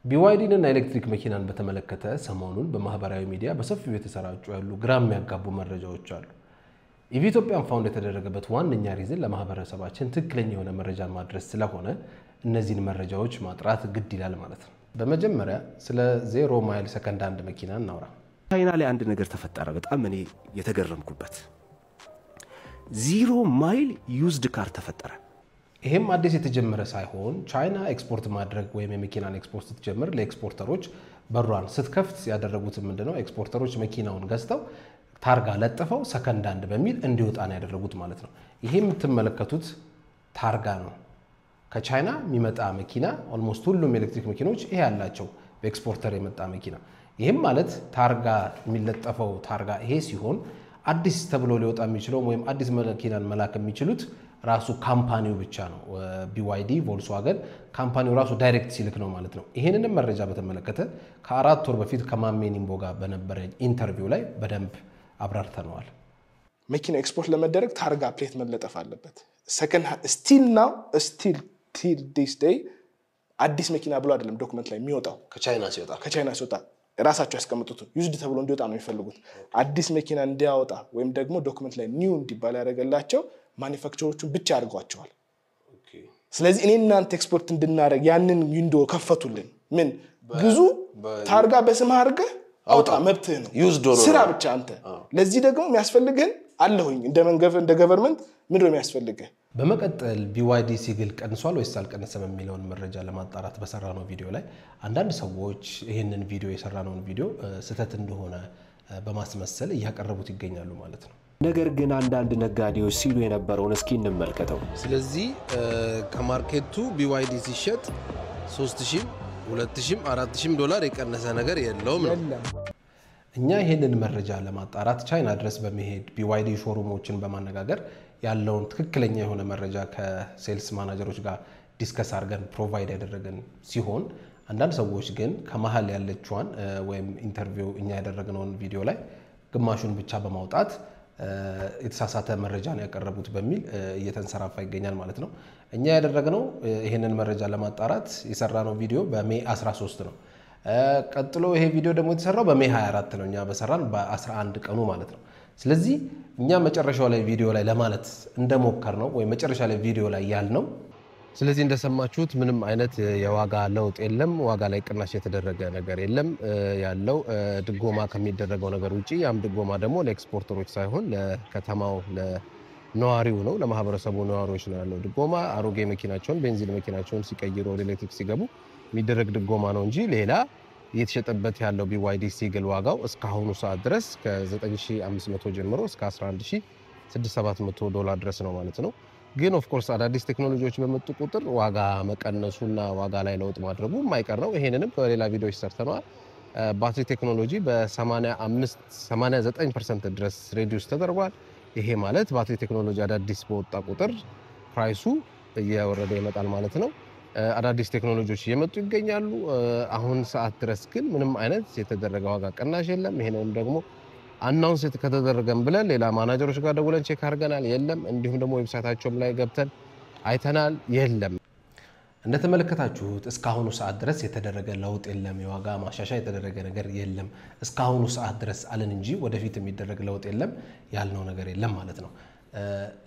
BYD እና ኤሌክትሪክ መኪናን በተመለከተ ሰሞኑን በማህበራዊ ሚዲያ በሰፊው የተሰራጩ ያሉ ግራም ያጋቡ መረጃዎች አሉ። ኢትዮጵያን ፋውንድ የተደረገበት ዋነኛ ሪዝን ለማህበረሰባችን ትክክለኛ የሆነ መረጃ ማድረስ ስለሆነ እነዚህን መረጃዎች ማጥራት ግድ ይላል ማለት ነው። በመጀመሪያ ስለ 0 ማይል ሰከንድ አንድ መኪና እናውራ። ቻይና ላይ አንድ ነገር ተፈጠረ በጣም እኔ የተገረምኩበት 0 ማይል ዩዝድ ካር ተፈጠረ። ይሄም አዲስ የተጀመረ ሳይሆን ቻይና ኤክስፖርት ማድረግ ወይም የመኪናን ኤክስፖርት ስትጀምር ለኤክስፖርተሮች በሯን ስትከፍት ያደረጉት ምንድነው ኤክስፖርተሮች መኪናውን ገዝተው ታርጋ ለጥፈው ሰከንድ አንድ በሚል እንዲወጣ ነው ያደረጉት ማለት ነው። ይሄ የምትመለከቱት ታርጋ ነው። ከቻይና የሚመጣ መኪና ኦልሞስት ሁሉም ኤሌክትሪክ መኪኖች ይሄ ያላቸው በኤክስፖርተር የመጣ መኪና። ይሄም ማለት ታርጋ የሚለጠፈው ታርጋ ይሄ ሲሆን አዲስ ተብሎ ሊወጣ የሚችለው ወይም አዲስ መኪናን መላክ የሚችሉት ራሱ ካምፓኒው ብቻ ነው። BYD ቮልክስዋገን ካምፓኒው ራሱ ዳይሬክት ሲልክ ነው ማለት ነው። ይሄንንም መረጃ በተመለከተ ከ4 ወር በፊት ከማሜ ኒምቦ ጋር በነበረ ኢንተርቪው ላይ በደንብ አብራርተነዋል። መኪና ኤክስፖርት ለመደረግ ታርጋ ፕሌት መለጠፍ አለበት። ሰከንድ ስቲል ናው ስቲል ቲል ዲስ ዴይ አዲስ መኪና ብሎ አይደለም ዶክመንት ላይ የሚወጣው ከቻይና ሲወጣ ራሳቸው ያስቀምጡት ዩዝድ ተብሎ እንዲወጣ ነው የሚፈልጉት። አዲስ መኪና እንዲያወጣ ወይም ደግሞ ዶክመንት ላይ ኒው እንዲባል ያደረገላቸው ማኒፋክቸሮቹን ብቻ አድርጓቸዋል። ስለዚህ እኔ እናንተ ኤክስፖርት እንድናደርግ ያንን ዊንዶ ከፈቱልን። ምን ግዙ ታርጋ በስም አድርገህ አውጣ መብትህ ነው ስራ ብቻ አንተ። ለዚህ ደግሞ የሚያስፈልግህን አለሁኝ እንደ ገቨርንመንት ምንድነው የሚያስፈልግህ? በመቀጠል BYD ሲግል ቀንሷል ወይስ አልቀነሰም የሚለውን መረጃ ለማጣራት በሰራነው ቪዲዮ ላይ አንዳንድ ሰዎች ይሄንን ቪዲዮ የሰራነውን ቪዲዮ ስህተት እንደሆነ በማስመሰል እያቀረቡት ይገኛሉ ማለት ነው። ነገር ግን አንዳንድ ነጋዴዎች ሲሉ የነበረውን እስኪ እንመልከተው። ስለዚህ ከማርኬቱ BYD ሲሸጥ 3000 2000 4000 ዶላር የቀነሰ ነገር የለውም ነው። እኛ ይሄንን መረጃ ለማጣራት ቻይና ድረስ በመሄድ BYD ሾሩሞችን በማነጋገር ያለውን ትክክለኛ የሆነ መረጃ ከሴልስ ማናጀሮች ጋር ዲስከስ አድርገን ፕሮቫይድ ያደረገን ሲሆን አንዳንድ ሰዎች ግን ከመሃል ያለችዋን ወይም ኢንተርቪው እኛ ያደረግነውን ቪዲዮ ላይ ግማሹን ብቻ በማውጣት የተሳሳተ መረጃን ያቀረቡት በሚል እየተንሰራፋ ይገኛል ማለት ነው። እኛ ያደረግነው ይሄንን መረጃ ለማጣራት የሰራነው ቪዲዮ በሜይ 13 ነው። ቀጥሎ ይሄ ቪዲዮ ደግሞ የተሰራው በሜይ 24 ነው። እኛ በሰራን በ11 ቀኑ ማለት ነው። ስለዚህ እኛ መጨረሻው ላይ ቪዲዮ ላይ ለማለት እንደሞከር ነው ወይ መጨረሻ ላይ ቪዲዮ ላይ ያልነው ስለዚህ እንደሰማችሁት ምንም አይነት የዋጋ ለውጥ የለም። ዋጋ ላይ ቅናሽ የተደረገ ነገር የለም። ያለው ድጎማ ከሚደረገው ነገር ውጪ ያም ድጎማ ደግሞ ለኤክስፖርተሮች ሳይሆን ለከተማው ለነዋሪው ነው፣ ለማህበረሰቡ ነዋሪዎች ነው ያለው ድጎማ። አሮጌ መኪናቸውን ቤንዚን መኪናቸውን ሲቀይሩ ወደ ኤሌክትሪክ ሲገቡ የሚደረግ ድጎማ ነው እንጂ ሌላ እየተሸጠበት ያለው BYD ሲግል ዋጋው እስካሁኑ ሰዓት ድረስ ከ9500 ጀምሮ እስከ 11600 ዶላር ድረስ ነው ማለት ነው። ግን ኦፍ ኮርስ አዳዲስ ቴክኖሎጂዎች በመጡ ቁጥር ዋጋ መቀነሱና ዋጋ ላይ ለውጥ ማድረጉ የማይቀር ነው። ይሄንንም በሌላ ቪዲዮዎች ሰርተናል። ባትሪ ቴክኖሎጂ በ89% ድረስ ሬዲዩስ ተደርጓል። ይሄ ማለት ባትሪ ቴክኖሎጂ አዳዲስ በወጣ ቁጥር ፕራይሱ እየወረደ ይመጣል ማለት ነው። አዳዲስ ቴክኖሎጂዎች እየመጡ ይገኛሉ። አሁን ሰዓት ድረስ ግን ምንም አይነት የተደረገ ዋጋ ቅናሽ የለም። ይሄንንም ደግሞ አናውንስ ከተደረገም ብለን ሌላ ማናጀሮች ጋር ደውለን ቼክ አድርገናል፣ የለም። እንዲሁም ደግሞ ዌብሳይታቸውም ላይ ገብተን አይተናል፣ የለም። እንደተመለከታችሁት እስካሁኑ ሰዓት ድረስ የተደረገ ለውጥ የለም። የዋጋ ማሻሻያ የተደረገ ነገር የለም። እስካሁኑ ሰዓት ድረስ አለን እንጂ ወደፊት የሚደረግ ለውጥ የለም ያልነው ነገር የለም ማለት ነው።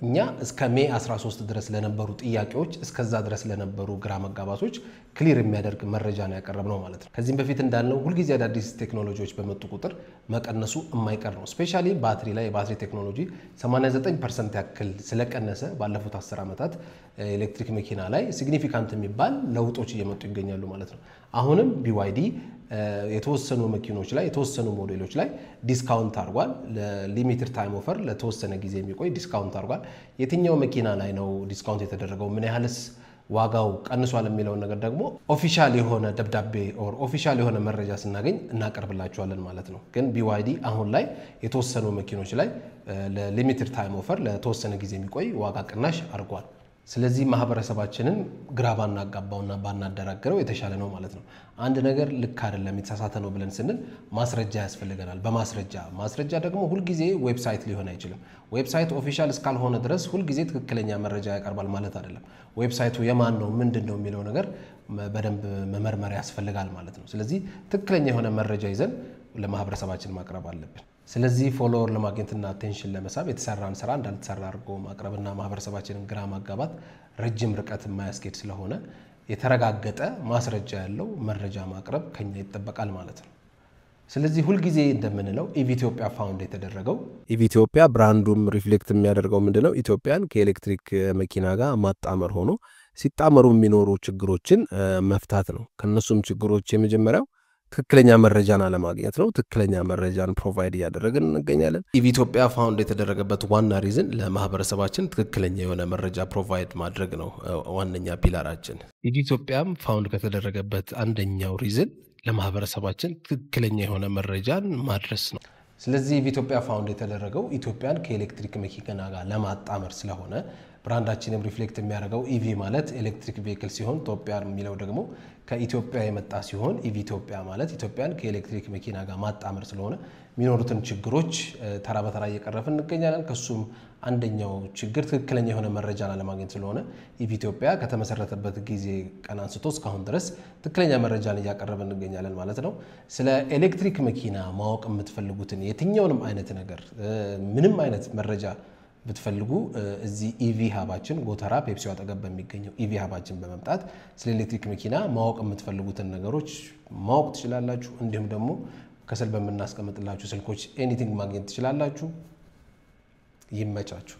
እኛ እስከ ሜይ 13 ድረስ ለነበሩ ጥያቄዎች እስከዛ ድረስ ለነበሩ ግራ መጋባቶች ክሊር የሚያደርግ መረጃ ነው ያቀረብነው ማለት ነው። ከዚህም በፊት እንዳልነው ሁሉ ጊዜ አዳዲስ ቴክኖሎጂዎች በመጡ ቁጥር መቀነሱ የማይቀር ነው። ስፔሻሊ ባትሪ ላይ የባትሪ ቴክኖሎጂ 89% ያክል ስለቀነሰ ባለፉት 10 ዓመታት ኤሌክትሪክ መኪና ላይ ሲግኒፊካንት የሚባል ለውጦች እየመጡ ይገኛሉ ማለት ነው። አሁንም BYD የተወሰኑ መኪኖች ላይ የተወሰኑ ሞዴሎች ላይ ዲስካውንት አድርጓል። ለሊሚትድ ታይም ኦፈር ለተወሰነ ጊዜ የሚቆይ ዲስካውንት አድርጓል። የትኛው መኪና ላይ ነው ዲስካውንት የተደረገው፣ ምን ያህልስ ዋጋው ቀንሷል የሚለው ነገር ደግሞ ኦፊሻል የሆነ ደብዳቤ ኦር ኦፊሻል የሆነ መረጃ ስናገኝ እናቀርብላችኋለን ማለት ነው። ግን BYD አሁን ላይ የተወሰኑ መኪኖች ላይ ለሊሚትድ ታይም ኦፈር ለተወሰነ ጊዜ የሚቆይ ዋጋ ቅናሽ አድርጓል። ስለዚህ ማህበረሰባችንን ግራ ባናጋባውና ባናደራገረው የተሻለ ነው ማለት ነው። አንድ ነገር ልክ አይደለም የተሳሳተ ነው ብለን ስንል ማስረጃ ያስፈልገናል። ማስረጃ ደግሞ ሁሉ ጊዜ ዌብሳይት ሊሆን አይችልም። ዌብሳይት ኦፊሻል እስካልሆነ ድረስ ሁሉ ጊዜ ትክክለኛ መረጃ ያቀርባል ማለት አይደለም። ዌብሳይቱ የማን ነው ምንድነው የሚለው ነገር በደንብ መመርመር ያስፈልጋል ማለት ነው። ስለዚህ ትክክለኛ የሆነ መረጃ ይዘን ለማህበረሰባችን ማቅረብ አለብን። ስለዚህ ፎሎወር ለማግኘትና አቴንሽን ለመሳብ የተሰራን ስራ እንዳልተሰራ አድርጎ ማቅረብና ማህበረሰባችንን ግራ ማጋባት ረጅም ርቀት የማያስኬድ ስለሆነ የተረጋገጠ ማስረጃ ያለው መረጃ ማቅረብ ከኛ ይጠበቃል ማለት ነው። ስለዚህ ሁሉ ጊዜ እንደምንለው ኢቪኢትዮጵያ ፋውንድ የተደረገው ኢቪኢትዮጵያ ብራንዱም ሪፍሌክት የሚያደርገው ምንድነው ኢትዮጵያን ከኤሌክትሪክ መኪና ጋር ማጣመር ሆኖ ሲጣመሩ የሚኖሩ ችግሮችን መፍታት ነው። ከነሱም ችግሮች የመጀመሪያው ትክክለኛ መረጃን አለማግኘት ነው። ትክክለኛ መረጃን ፕሮቫይድ ያደረግን እንገኛለን። ኢቪኢትዮጵያ ፋውንድ የተደረገበት ዋና ሪዝን ለማህበረሰባችን ትክክለኛ የሆነ መረጃ ፕሮቫይድ ማድረግ ነው ዋነኛ ፒላራችን። ኢቪኢትዮጵያም ፋውንድ ከተደረገበት አንደኛው ሪዝን ለማህበረሰባችን ትክክለኛ የሆነ መረጃን ማድረስ ነው። ስለዚህ ኢቪኢትዮጵያ ፋውንድ የተደረገው ኢትዮጵያን ከኤሌክትሪክ መኪና ጋር ለማጣመር ስለሆነ ብራንዳችንም ሪፍሌክት የሚያደርገው ኢቪ ማለት ኤሌክትሪክ ቬሂክል ሲሆን ኢትዮጵያ የሚለው ደግሞ ከኢትዮጵያ የመጣ ሲሆን ኢቪኢትዮጵያ ማለት ኢትዮጵያን ከኤሌክትሪክ መኪና ጋር ማጣመር ስለሆነ የሚኖሩትን ችግሮች ተራ በተራ እየቀረፍን እንገኛለን። ከሱም አንደኛው ችግር ትክክለኛ የሆነ መረጃን አለማግኘት ስለሆነ ኢቪኢትዮጵያ ከተመሰረተበት ጊዜ ቀን አንስቶ እስካሁን ድረስ ትክክለኛ መረጃን እያቀረብን እንገኛለን ማለት ነው። ስለ ኤሌክትሪክ መኪና ማወቅ የምትፈልጉትን የትኛውንም አይነት ነገር ምንም አይነት መረጃ ብትፈልጉ እዚህ ኢቪ ሀባችን ጎተራ ፔፕሲው አጠገብ በሚገኘው ኢቪ ሀባችን በመምጣት ስለ ኤሌክትሪክ መኪና ማወቅ የምትፈልጉትን ነገሮች ማወቅ ትችላላችሁ። እንዲሁም ደግሞ ከስል በመናስቀምጥላችሁ ስልኮች ኤኒቲንግ ማግኘት ትችላላችሁ። ይመቻችሁ።